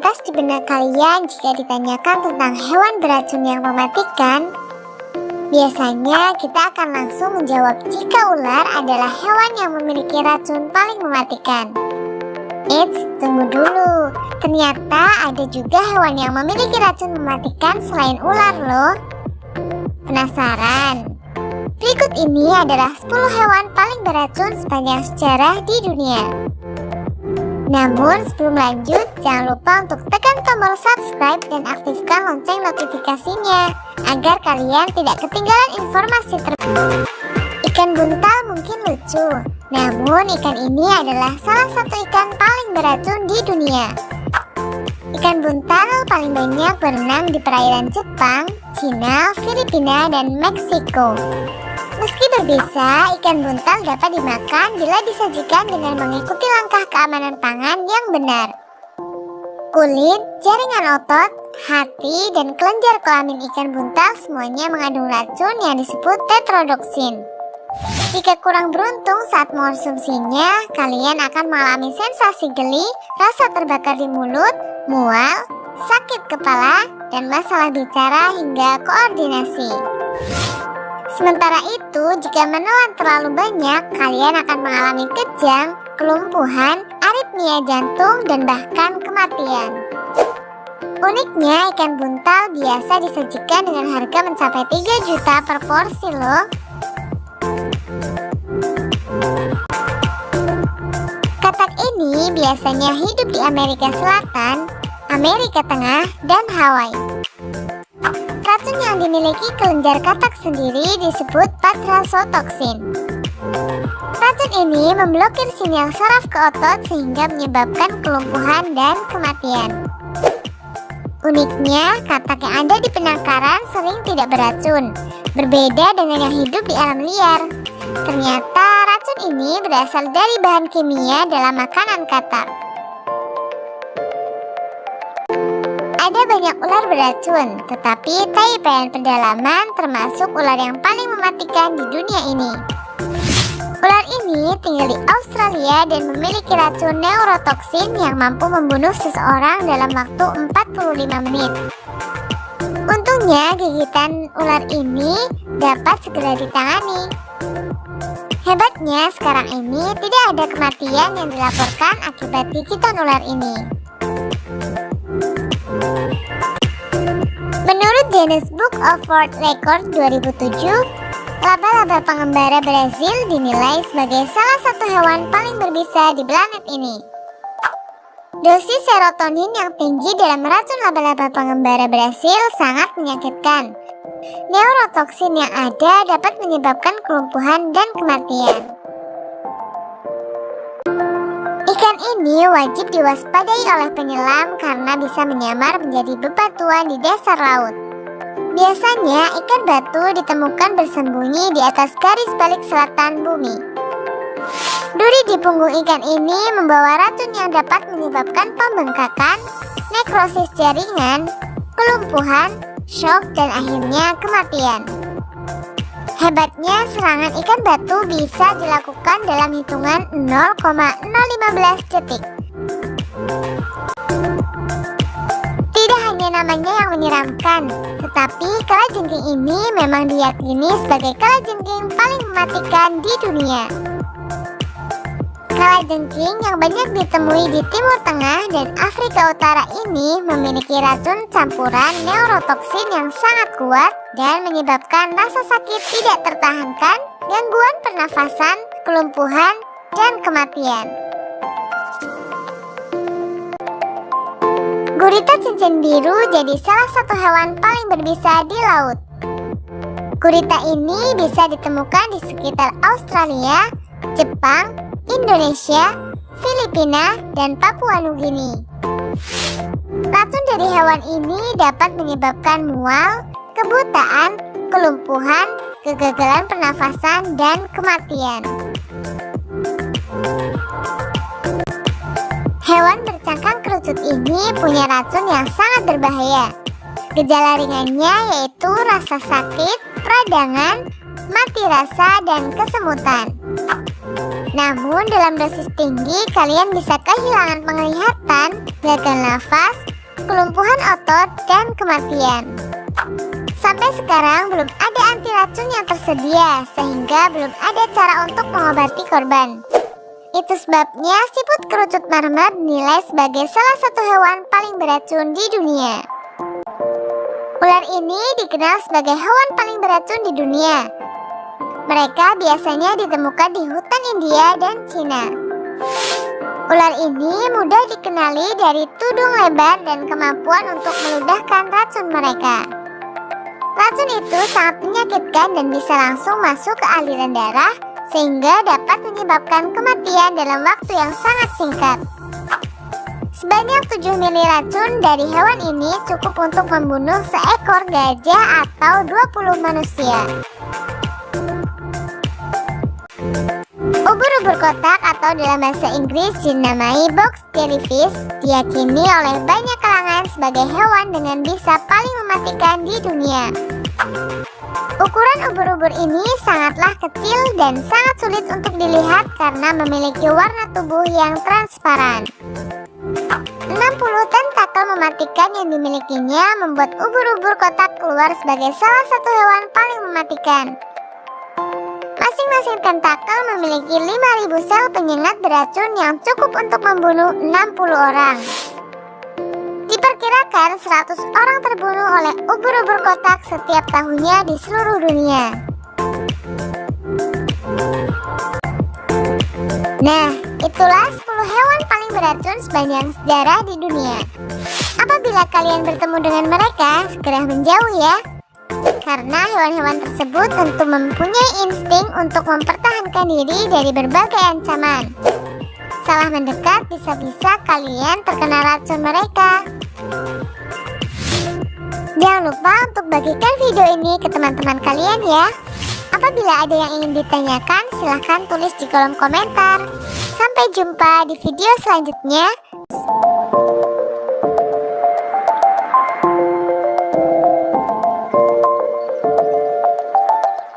terlintas di benak kalian jika ditanyakan tentang hewan beracun yang mematikan? Biasanya kita akan langsung menjawab jika ular adalah hewan yang memiliki racun paling mematikan. Eits, tunggu dulu. Ternyata ada juga hewan yang memiliki racun mematikan selain ular loh. Penasaran? Berikut ini adalah 10 hewan paling beracun sepanjang sejarah di dunia. Namun sebelum lanjut, jangan lupa untuk tekan tombol subscribe dan aktifkan lonceng notifikasinya agar kalian tidak ketinggalan informasi terbaru. Ikan buntal mungkin lucu, namun ikan ini adalah salah satu ikan paling beracun di dunia. Ikan buntal paling banyak berenang di perairan Jepang, Cina, Filipina, dan Meksiko. Meski berbisa, ikan buntal dapat dimakan bila disajikan dengan mengikuti langkah keamanan pangan yang benar. Kulit, jaringan otot, hati, dan kelenjar kelamin ikan buntal semuanya mengandung racun yang disebut tetrodoksin. Jika kurang beruntung saat mengonsumsinya, kalian akan mengalami sensasi geli, rasa terbakar di mulut, mual, sakit kepala, dan masalah bicara hingga koordinasi. Sementara itu, jika menelan terlalu banyak, kalian akan mengalami kejang, kelumpuhan, aritmia jantung, dan bahkan kematian. Uniknya, ikan buntal biasa disajikan dengan harga mencapai 3 juta per porsi loh. Katak ini biasanya hidup di Amerika Selatan, Amerika Tengah, dan Hawaii. Racun yang dimiliki kelenjar katak sendiri disebut patrasotoksin. Racun ini memblokir sinyal saraf ke otot sehingga menyebabkan kelumpuhan dan kematian. Uniknya, katak yang ada di penangkaran sering tidak beracun, berbeda dengan yang hidup di alam liar. Ternyata racun ini berasal dari bahan kimia dalam makanan katak. Ada banyak ular beracun, tetapi Taipan pedalaman termasuk ular yang paling mematikan di dunia ini. Ular ini tinggal di Australia dan memiliki racun neurotoksin yang mampu membunuh seseorang dalam waktu 45 menit. Untungnya gigitan ular ini dapat segera ditangani. Hebatnya sekarang ini tidak ada kematian yang dilaporkan akibat gigitan ular ini. Menurut Guinness Book of World Records 2007, laba-laba pengembara Brazil dinilai sebagai salah satu hewan paling berbisa di planet ini. Dosis serotonin yang tinggi dalam racun laba-laba pengembara Brazil sangat menyakitkan. Neurotoksin yang ada dapat menyebabkan kelumpuhan dan kematian. Ikan ini wajib diwaspadai oleh penyelam karena bisa menyamar menjadi bebatuan di dasar laut. Biasanya ikan batu ditemukan bersembunyi di atas garis balik selatan bumi. Duri di punggung ikan ini membawa racun yang dapat menyebabkan pembengkakan, nekrosis jaringan, kelumpuhan, shock, dan akhirnya kematian. Hebatnya, serangan ikan batu bisa dilakukan dalam hitungan 0,015 detik. Tidak hanya namanya yang menyeramkan, tetapi kalajengking ini memang diyakini sebagai kalajengking paling mematikan di dunia. Kalajengking yang banyak ditemui di Timur Tengah dan Afrika Utara ini memiliki racun campuran neurotoksin yang sangat kuat dan menyebabkan rasa sakit tidak tertahankan, gangguan pernafasan, kelumpuhan, dan kematian. Gurita cincin biru jadi salah satu hewan paling berbisa di laut. Gurita ini bisa ditemukan di sekitar Australia, Jepang, Indonesia, Filipina, dan Papua Nugini. Racun dari hewan ini dapat menyebabkan mual, kebutaan, kelumpuhan, kegagalan pernafasan, dan kematian. Hewan bercangkang kerucut ini punya racun yang sangat berbahaya. Gejala ringannya yaitu rasa sakit, peradangan, mati rasa, dan kesemutan. Namun dalam dosis tinggi kalian bisa kehilangan penglihatan, gagal nafas, kelumpuhan otot, dan kematian. Sampai sekarang belum ada anti racun yang tersedia, sehingga belum ada cara untuk mengobati korban. Itu sebabnya siput kerucut marmer dinilai sebagai salah satu hewan paling beracun di dunia. Ular ini dikenal sebagai hewan paling beracun di dunia. Mereka biasanya ditemukan di hutan India dan Cina. Ular ini mudah dikenali dari tudung lebar dan kemampuan untuk meludahkan racun mereka. Racun itu sangat menyakitkan dan bisa langsung masuk ke aliran darah, sehingga dapat menyebabkan kematian dalam waktu yang sangat singkat. Sebanyak 7 mili racun dari hewan ini cukup untuk membunuh seekor gajah atau 20 manusia. Ubur-ubur kotak atau dalam bahasa Inggris dinamai box jellyfish diyakini oleh banyak kalangan sebagai hewan dengan bisa paling mematikan di dunia. Ukuran ubur-ubur ini sangatlah kecil dan sangat sulit untuk dilihat karena memiliki warna tubuh yang transparan. 60 tentakel mematikan yang dimilikinya membuat ubur-ubur kotak keluar sebagai salah satu hewan paling mematikan. Masing-masing tentakel memiliki 5.000 sel penyengat beracun yang cukup untuk membunuh 60 orang. Diperkirakan 100 orang terbunuh oleh ubur-ubur kotak setiap tahunnya di seluruh dunia. Nah, itulah 10 hewan paling beracun sepanjang sejarah di dunia. Apabila kalian bertemu dengan mereka, segera menjauh ya. Karena hewan-hewan tersebut tentu mempunyai insting untuk mempertahankan diri dari berbagai ancaman. Salah mendekat bisa-bisa kalian terkena racun mereka. Jangan lupa untuk bagikan video ini ke teman-teman kalian ya. Apabila ada yang ingin ditanyakan, silahkan tulis di kolom komentar. Sampai jumpa di video selanjutnya.